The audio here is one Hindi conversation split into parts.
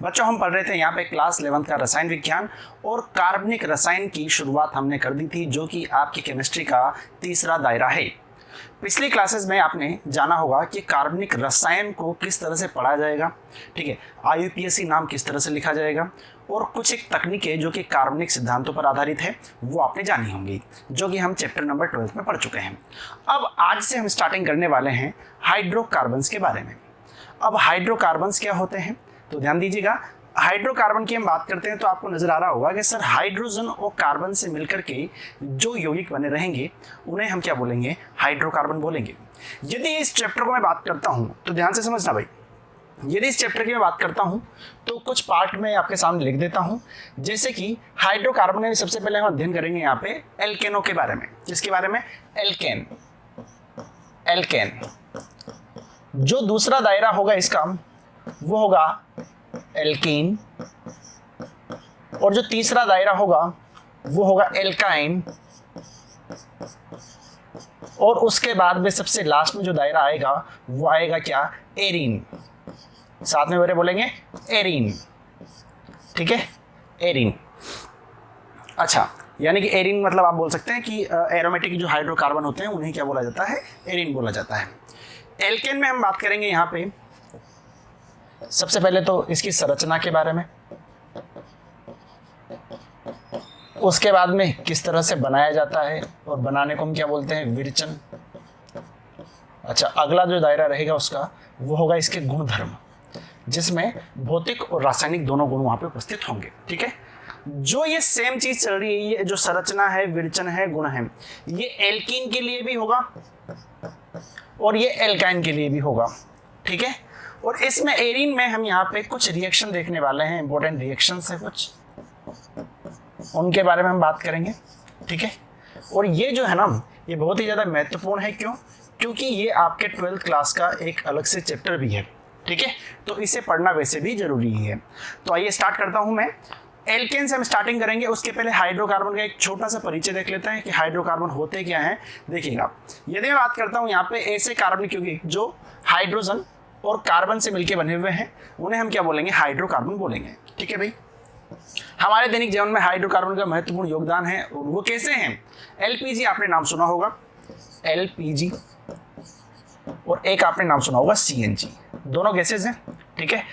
बच्चों हम पढ़ रहे थे यहाँ पे क्लास 11 का रसायन विज्ञान और कार्बनिक रसायन की शुरुआत हमने कर दी थी, जो कि आपकी केमिस्ट्री का तीसरा दायरा है। पिछली क्लासेस में आपने जाना होगा कि कार्बनिक रसायन को किस तरह से पढ़ा जाएगा, ठीक है, IUPAC नाम किस तरह से लिखा जाएगा, और कुछ एक तकनीकें जो कि कार्बनिक सिद्धांतों पर आधारित है वो आपने जानी होंगी, जो कि हम चैप्टर नंबर 12 में पढ़ चुके हैं। अब आज से हम स्टार्टिंग करने वाले हैं हाइड्रोकार्बन्स के बारे में। अब हाइड्रोकार्बन्स क्या होते हैं तो ध्यान दीजिएगा। हाइड्रोकार्बन की हम बात करते हैं तो आपको नजर आ रहा होगा कि सर हाइड्रोजन और कार्बन से मिलकर के जो यौगिक बने रहेंगे उन्हें हम क्या बोलेंगे, हाइड्रोकार्बन बोलेंगे। यदि इस चैप्टर को मैं बात करता हूं तो ध्यान से समझना भाई, यदि इस चैप्टर की मैं बात करता हूं तो कुछ पार्ट में आपके सामने लिख देता हूं। जैसे कि हाइड्रोकार्बन में सबसे पहले हम अध्ययन करेंगे यहाँ पे एल्केनों के बारे में। जिसके बारे में, एल्केन। एल्केन जो दूसरा दायरा होगा इसका वो होगा एल्कीन, और जो तीसरा दायरा होगा वो होगा एल्काइन, और उसके बाद में सबसे लास्ट में जो दायरा आएगा वो आएगा क्या, एरीन। साथ में मेरे बोलेंगे एरीन, ठीक है, एरीन। अच्छा, यानी कि एरीन मतलब आप बोल सकते हैं कि एरोमेटिक जो हाइड्रोकार्बन होते हैं उन्हें क्या बोला जाता है, एरीन बोला जाता है। एल्केन में हम बात करेंगे यहाँ पे सबसे पहले तो इसकी संरचना के बारे में, उसके बाद में किस तरह से बनाया जाता है, और बनाने को हम क्या बोलते हैं, विरचन। अच्छा, अगला जो दायरा रहेगा उसका वो होगा इसके गुणधर्म, जिसमें भौतिक और रासायनिक दोनों गुण वहां पे उपस्थित होंगे, ठीक है। जो ये सेम चीज चल रही है, ये जो संरचना है, विरचन है, गुण है, ये एल्कीन के लिए भी होगा और ये एल्काइन के लिए भी होगा, ठीक है। और इसमें एरीन में हम यहाँ पे कुछ रिएक्शन देखने वाले हैं, इंपॉर्टेंट रिएक्शंस है कुछ, उनके बारे में हम बात करेंगे, ठीक है। और ये जो है ना, ये बहुत ही ज़्यादा महत्वपूर्ण है। क्यों? क्योंकि ये आपके 12th क्लास का एक अलग से चैप्टर भी है, ठीक है, तो इसे पढ़ना वैसे भी जरूरी है। तो आइए स्टार्ट करता हूँ मैं। एल्केन से हम स्टार्टिंग करेंगे, उसके पहले हाइड्रोकार्बन का एक छोटा सा परिचय देख लेते हैं कि हाइड्रोकार्बन होते क्या हैं। देखिएगा, यदि मैं बात करता हूँ यहाँ पे ऐसे कार्बनिक यौगिक जो हाइड्रोजन और कार्बन से मिलकर बने हुए हैं, उन्हें हम क्या बोलेंगे, हाइड्रोकार्बन बोलेंगे, ठीक है भाई। हमारे दैनिक जीवन में हाइड्रोकार्बन का महत्वपूर्ण योगदान है, और वो कैसे हैं। LPG आपने नाम सुना होगा, LPG, और एक आपने नाम सुना होगा CNG। दोनों गैसेज हैं, ठीक है।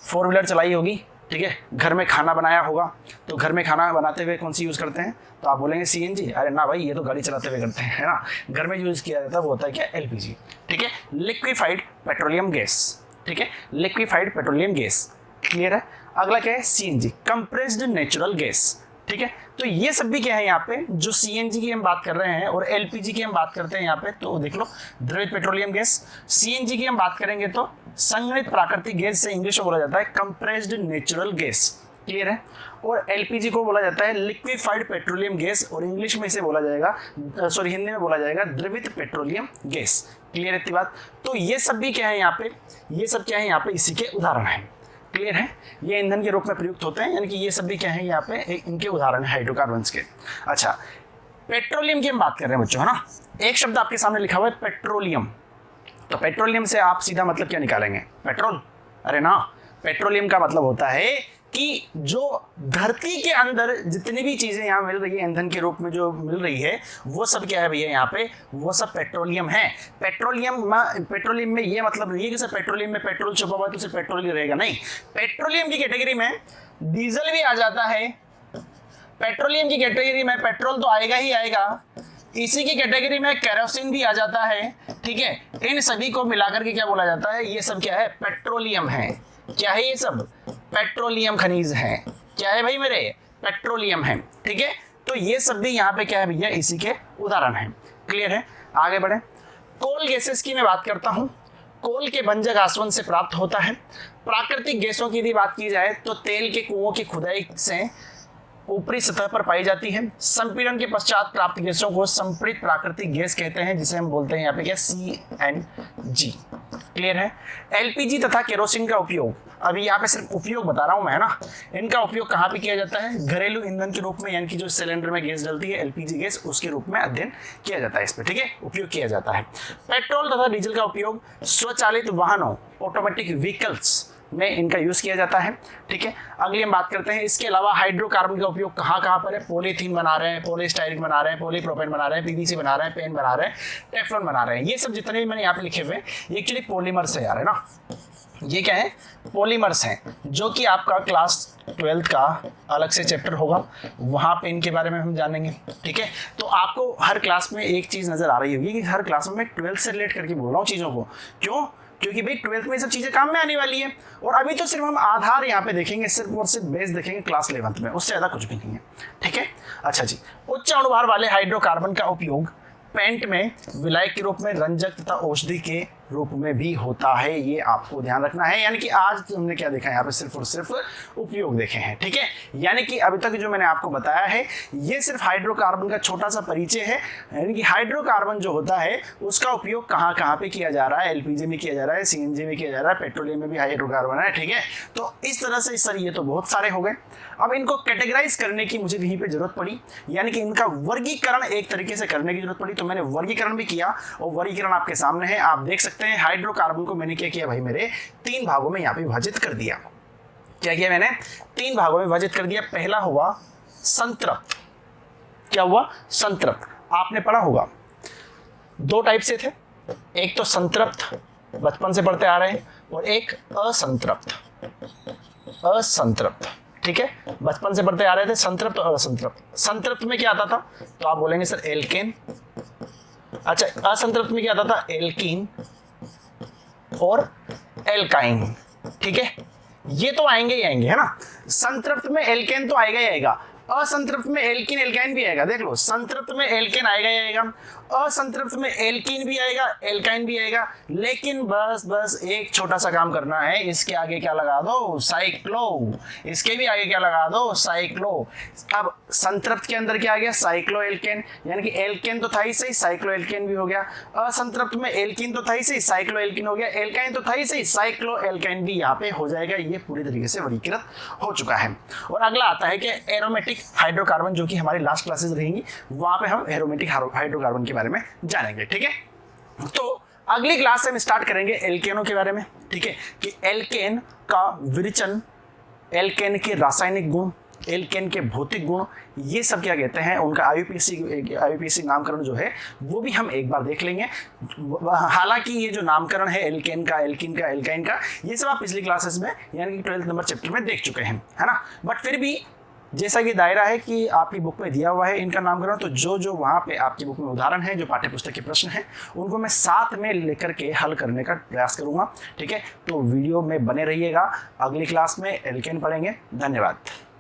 4 व्हीलर चलाई होगी, ठीक है, घर में खाना बनाया होगा, तो घर में खाना बनाते हुए कौन सी यूज करते हैं, तो आप बोलेंगे CNG। अरे ना भाई, ये तो गाड़ी चलाते हुए करते हैं, है ना। घर में यूज किया जाता है वो होता है क्या, LPG, ठीक है, लिक्विफाइड पेट्रोलियम गैस, ठीक है, लिक्विफाइड पेट्रोलियम गैस, क्लियर है। अगला क्या है, CNG, कंप्रेस्ड नेचुरल गैस, ठीक है। तो ये सब भी क्या है यहाँ पे, जो CNG की हम बात कर रहे हैं और LPG की हम बात करते हैं यहाँ पे, तो देख लो, द्रवित पेट्रोलियम गैस। CNG की हम बात करेंगे तो संघनित प्राकृतिक गैस से इंग्लिश में बोला जाता है कंप्रेस्ड नेचुरल गैस, क्लियर है। और LPG को बोला जाता है लिक्विफाइड पेट्रोलियम गैस, और इंग्लिश में इसे बोला जाएगा, सॉरी हिंदी में बोला जाएगा द्रवित पेट्रोलियम गैस, क्लियर है इतनी बात। तो ये सब भी क्या है यहाँ पे, ये सब क्या है यहाँ पे, इसी के उदाहरण है, क्लियर है। ये ईंधन के रूप में प्रयुक्त होते हैं, यानी कि ये सब भी क्या है यहाँ पे इनके उदाहरण है हाइड्रोकार्बन्स के। अच्छा, पेट्रोलियम की हम बात कर रहे हैं बच्चों, है ना। एक शब्द आपके सामने लिखा हुआ है पेट्रोलियम, तो पेट्रोलियम से आप सीधा मतलब क्या निकालेंगे, पेट्रोल। अरे ना, पेट्रोलियम का मतलब होता है कि जो धरती के अंदर जितनी भी चीजें यहाँ मिल रही है ईंधन के रूप में जो मिल रही है, वो सब क्या है भैया यहाँ पे, वो सब पेट्रोलियम है। पेट्रोलियम में ये मतलब नहीं है कि सर पेट्रोलियम में पेट्रोल छुपा हुआ है तो सिर्फ पेट्रोल ही रहेगा, नहीं। पेट्रोलियम की कैटेगरी में डीजल भी आ जाता है, पेट्रोलियम की कैटेगरी में पेट्रोल तो आएगा ही आएगा, इसी की कैटेगरी में केरोसिन भी आ जाता है, ठीक है। इन सभी को मिलाकर के क्या बोला जाता है, ये सब क्या है, पेट्रोलियम है। क्या है ये सब, पेट्रोलियम खनिज है। क्या है भाई मेरे, पेट्रोलियम है, ठीक है। तो ये सब भी यहाँ पे क्या है भैया, इसी के उदाहरण है, क्लियर है। आगे बढ़े, कोल गैसेस की मैं बात करता हूँ। कोल के भंजक आसवन से प्राप्त होता है। प्राकृतिक गैसों की यदि बात की जाए तो तेल के कुओं की खुदाई से ऊपरी सतह पर पाई जाती है। संपीड़न के पश्चात प्राप्त गैसों को संपीड़ित प्राकृतिक गैस कहते हैं, जिसे हम बोलते हैं यहाँ पे क्या, CNG, क्लियर है। LPG तथा केरोसिन का उपयोग, अभी यहाँ पे सिर्फ उपयोग बता रहा हूँ मैं, है ना। इनका उपयोग कहाँ पे किया जाता है, घरेलू ईंधन के रूप में, यानी कि जो सिलेंडर में गैस डलती है LPG गैस, उसके रूप में अध्ययन किया जाता है इस पे, ठीक है, उपयोग किया जाता है। पेट्रोल तथा डीजल का उपयोग स्वचालित वाहनों, ऑटोमेटिक व्हीकल्स में इनका यूज किया जाता है। ठीक है, अगली हम बात करते हैं इसके अलावा हाइड्रोकार्बन का उपयोग कहाँ कहाँ पर है। पॉलीथीन बना रहे हैं, पॉलीस्टाइरीन बना रहे हैं, पॉलीप्रोपेन बना रहे हैं, पीवीसी बना रहे हैं, पेन बना रहे हैं, टेफ्लॉन बना रहे हैं। ये सब जितने भी मैंने यहाँ पे लिखे हुए हैं ये एक्चुअली पॉलीमर्स है यार, है ना। ये क्या है, पॉलीमर्स हैं, जो कि आपका क्लास 12th का अलग से चैप्टर होगा, वहाँ पे इनके बारे में हम जानेंगे। ठीक है, तो आपको हर क्लास में एक चीज़ नज़र आ रही होगी कि हर क्लास में मैं 12th से रिलेट करके बोल रहा हूँ चीज़ों को। क्यों? क्योंकि भाई 12th में ये सब चीज़ें काम में आने वाली है। और अभी तो सिर्फ हम आधार यहाँ पे देखेंगे, सिर्फ और सिर्फ बेस देखेंगे क्लास 11th में, उससे ज़्यादा कुछ भी नहीं है। ठीक है, अच्छा जी, उच्च अणुभार वाले हाइड्रोकार्बन का उपयोग पेंट में विलायक के रूप में, रंजक तथा औषधि के रूप में भी होता है। ये आपको ध्यान रखना है। यानी कि आज हमने क्या देखा है यहाँ पे, सिर्फ और सिर्फ उपयोग देखे हैं। ठीक है, यानी कि अभी तक जो मैंने आपको बताया है ये सिर्फ हाइड्रोकार्बन का छोटा सा परिचय है। यानी कि हाइड्रोकार्बन जो होता है उसका उपयोग कहाँ कहाँ पे किया जा रहा है। एलपीजी में किया जा रहा है, सीएनजी में किया जा रहा है, पेट्रोलियम में भी हाइड्रोकार्बन है। ठीक है, तो इस तरह से सर ये तो बहुत सारे हो गए। अब इनको कैटेगराइज करने की मुझे यहीं पे जरूरत पड़ी, यानी कि इनका वर्गीकरण एक तरीके से करने की जरूरत पड़ी। तो मैंने वर्गीकरण भी किया और वर्गीकरण आपके सामने है, आप देख सकते हैं। हाइड्रोकार्बन को मैंने क्या किया भाई, मेरे 3 भागों में यहाँ पे विभाजित कर दिया। क्या किया मैंने, 3 भागों में विभाजित कर दिया। पहला हुआ संतृप्त। क्या हुआ, संतृप्त। आपने पढ़ा होगा 2 टाइप से थे, एक तो संतृप्त बचपन से पढ़ते आ रहे हैं, और एक असंतृप्त। असंतृप्त, ठीक है, बचपन से पढ़ते आ रहे थे संतृप्त और असंतृप्त। संतृप्त में क्या आता था, तो आप बोलेंगे सर एल्केन। अच्छा, असंतृप्त में क्या आता था, एल्कीन और एल्काइन। ठीक है, ये तो आएंगे ही आएंगे, है ना। संतृप्त में एल्केन तो आएगा ही आएगा, असंतृप्त में एल्कीन एल्काइन भी आएगा। देख लो, संतृप्त में एल्केन आएगा ही आएगा, असंतृप्त में एल्कीन भी आएगा, एल्काइन भी आएगा। लेकिन बस एक छोटा सा काम करना है, इसके आगे क्या लगा दो, साइक्लो। इसके भी आगे क्या लगा दो, साइक्लो। अब संतृप्त के अंदर क्या आ गया, साइक्लो एल्केन, यानी कि एल्केन तो था ही सही, साइक्लो एल्केन भी हो गया। असंतृप्त में एल्कीन तो था ही सही, साइक्लो एल्कीन हो गया। एल्काइन तो था ही सही, साइक्लो एल्काइन भी यहाँ पे हो जाएगा। ये पूरी तरीके से वर्गीकृत हो चुका है। और अगला आता है कि एरोमेटिक हाइड्रोकार्बन, जो कि हमारी लास्ट क्लासेस रहेंगी, वहां पे हम एरोमेटिक हाइड्रोकार्बन के बारे में जानेंगे। ठीक है, तो अगली क्लास से हम स्टार्ट करेंगे एल्केनों के बारे में। ठीक है, कि एल्केन का विरचन, एल्केन के रासायनिक गुण, एल्केन के भौतिक गुण, ये सब क्या कहते हैं, उनका आईयूपीएसी नामकरण जो है वो भी हम एक बार देख लेंगे। हालांकि ये जो नामकरण है एल्केन का, एल्कीन का, एल्काइन का, ये सब आप पिछली क्लासेस में यानी कि 12th नंबर चैप्टर में देख चुके हैं, है ना। बट फिर भी जैसा कि दायरा है कि आपकी बुक में दिया हुआ है इनका नामकरण, तो जो वहाँ पे आपकी बुक में उदाहरण है, जो पाठ्य पुस्तक के प्रश्न हैं, उनको मैं साथ में लेकर के हल करने का प्रयास करूँगा। ठीक है, तो वीडियो में बने रहिएगा। अगली क्लास में एल्केन पढ़ेंगे। धन्यवाद।